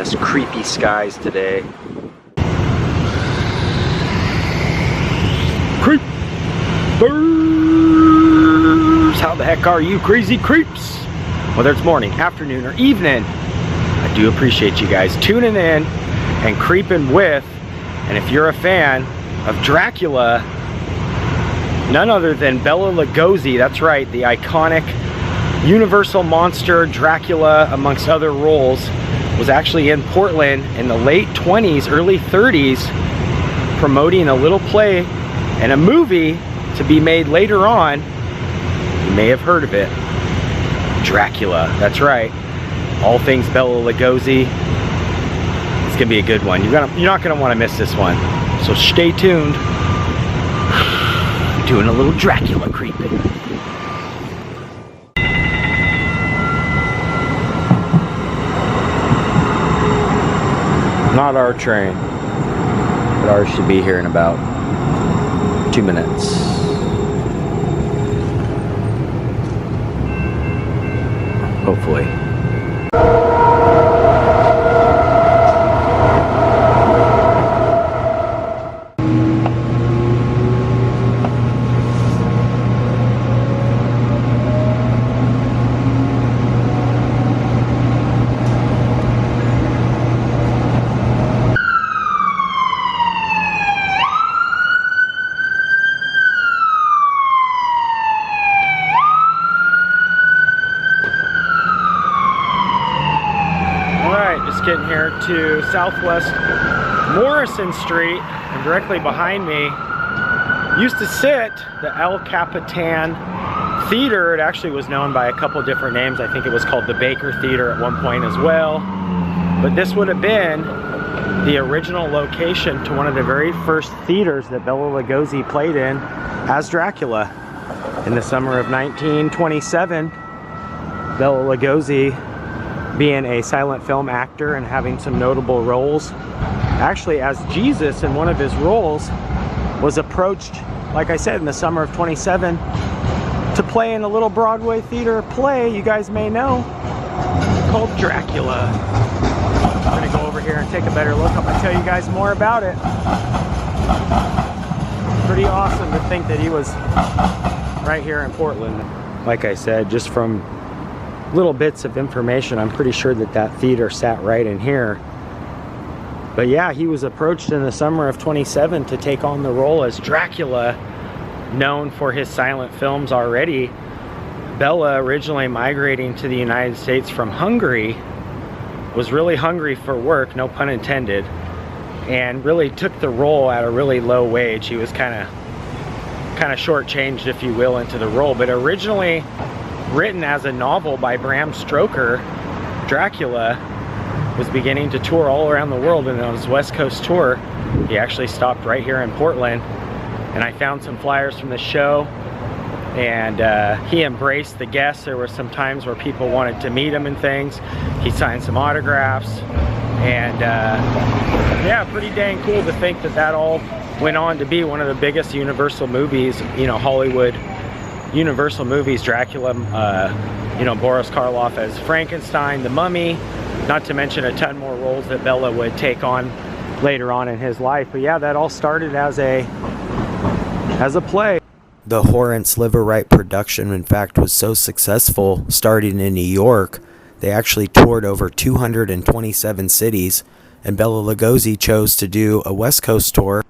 ominous, creepy skies today. Creepers! How the heck are you, crazy creeps? Whether it's morning, afternoon, or evening, I do appreciate you guys tuning in and creeping with. And if you're a fan of Dracula, none other than Bela Lugosi, that's right, the iconic Universal monster Dracula, amongst other roles, was actually in Portland in the late 20s, early 30s, promoting a little play and a movie to be made later on. You may have heard of it. Dracula, that's right. All things Bela Lugosi. It's gonna be a good one. You're not gonna want to miss this one. So stay tuned. Doing a little Dracula creeping. Not our train, but ours should be here in about 2 minutes. Hopefully. Getting here to Southwest Morrison Street, and directly behind me used to sit the El Capitan Theater. It actually was known by a couple different names. I think it was called the Baker Theater at one point as well. But this would have been the original location to one of the very first theaters that Bela Lugosi played in as Dracula. In the summer of 1927, Bela Lugosi, being a silent film actor and having some notable roles, actually as Jesus in one of his roles, was approached, like I said, in the summer of 27 to play in a little Broadway theater play you guys may know called Dracula. I'm gonna go over here and take a better look. I'm gonna tell you guys more about it. Pretty awesome to think that he was right here in Portland. Like I said, just from little bits of information, I'm pretty sure that that theater sat right in here. But yeah, he was approached in the summer of 27 to take on the role as Dracula, known for his silent films already. Bela, originally migrating to the United States from Hungary, was really hungry for work, no pun intended, and really took the role at a really low wage. He was kind of shortchanged, if you will, into the role. But originally written as a novel by Bram Stoker, Dracula was beginning to tour all around the world, and on his West Coast tour, he actually stopped right here in Portland. And I found some flyers from the show, and he embraced the guests. There were some times where people wanted to meet him and things. He signed some autographs, and yeah, pretty dang cool to think that that all went on to be one of the biggest Universal movies, you know, Hollywood Universal movies. Dracula, you know, Boris Karloff as Frankenstein, the Mummy, not to mention a ton more roles that Bela would take on later on in his life. But yeah, that all started as a play. The Horrence Liverite production, in fact, was so successful, starting in New York, they actually toured over 227 cities, and Bela Lugosi chose to do a West Coast tour.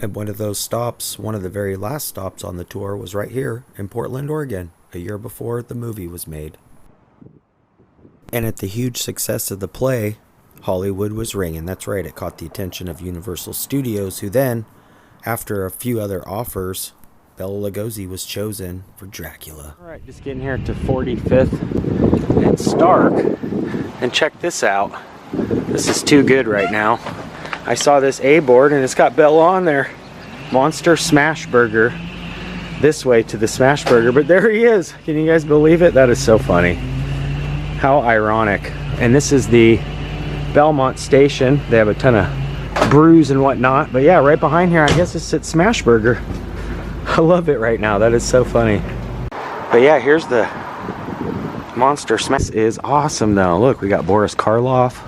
And one of those stops, one of the very last stops on the tour, was right here in Portland, Oregon, a year before the movie was made. And at the huge success of the play, Hollywood was ringing. That's right, it caught the attention of Universal Studios, who then, after a few other offers, Bela Lugosi was chosen for Dracula. All right, just getting here to 45th and Stark, and check this out. This is too good right now. I saw this A board and it's got Bela on there. Monster Smash Burger. This way to the Smash Burger, but there he is. Can you guys believe it? That is so funny. How ironic. And this is the Belmont station. They have a ton of brews and whatnot. But yeah, right behind here, I guess it's at Smash Burger. I love it right now. That is so funny. But yeah, here's the Monster Smash. This is awesome though. Look, we got Boris Karloff.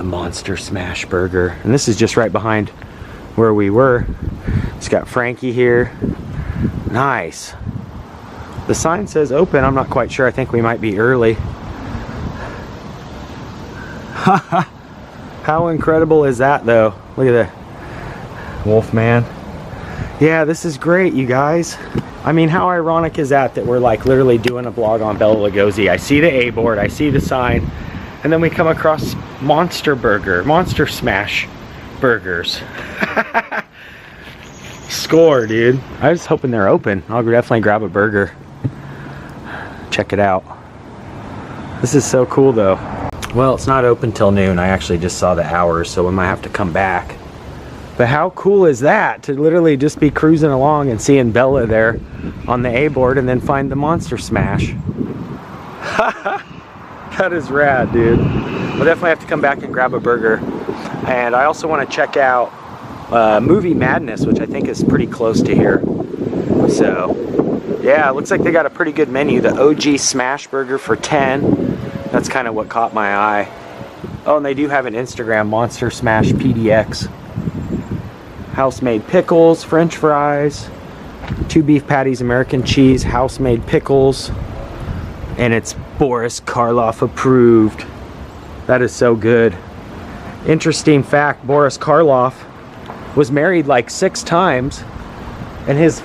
The Monster Smash Burger. And this is just right behind where we were. It's got Frankie here. Nice. The sign says open. I'm not quite sure. I think we might be early. How incredible is that though? Look at that. Wolfman. Yeah, this is great, you guys. I mean, how ironic is that we're like literally doing a vlog on Bela Lugosi. I see the A board, I see the sign, and then we come across Monster Smash Burgers. Score, dude. I was hoping they're open. I'll definitely grab a burger. Check it out. This is so cool though. Well, it's not open till noon. I actually just saw the hours, so we might have to come back. But how cool is that to literally just be cruising along and seeing Bella there on the A board and then find the Monster Smash. That is rad, dude. We'll definitely have to come back and grab a burger. And I also want to check out Movie Madness, which I think is pretty close to here. So yeah, it looks like they got a pretty good menu. The OG Smash Burger for 10. That's kind of what caught my eye. Oh, and they do have an Instagram, Monster Smash PDX. House-made pickles, French fries, 2 beef patties, American cheese, house-made pickles, and it's Boris Karloff approved. That is so good. Interesting fact, Boris Karloff was married like 6 times, and his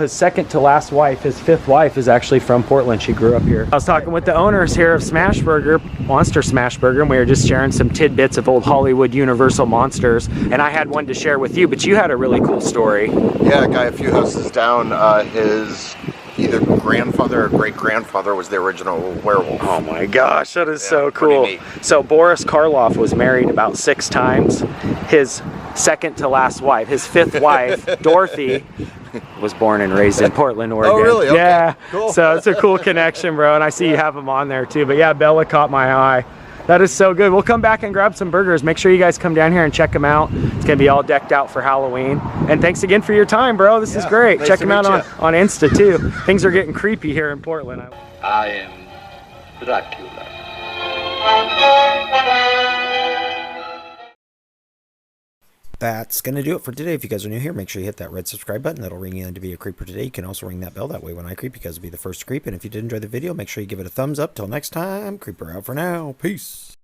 second to last wife, his 5th wife, is actually from Portland. She grew up here. I was talking with the owners here of Smash Burger, Monster Smash Burger, and we were just sharing some tidbits of old Hollywood Universal monsters, and I had one to share with you, but you had a really cool story. Yeah, a guy a few houses down, his either grandfather or great-grandfather was the original werewolf. Oh my gosh, that is so cool. So Boris Karloff was married about 6 times. His second to last wife, his 5th wife, Dorothy, was born and raised in Portland, Oregon. Oh, really? Okay. Yeah. Cool. So it's a cool connection, bro. And I see you have them on there too. But yeah, Bella caught my eye. That is so good. We'll come back and grab some burgers. Make sure you guys come down here and check them out. It's going to be all decked out for Halloween. And thanks again for your time, bro. This is great. Nice check to them out meet on Insta too. Things are getting creepy here in Portland. I am Dracula. That's going to do it for today. If you guys are new here, make sure you hit that red subscribe button. That'll ring you in to be a creeper today. You can also ring that bell. That way when I creep, you guys will be the first to creep. And if you did enjoy the video, make sure you give it a thumbs up. Till next time, creeper out for now. Peace.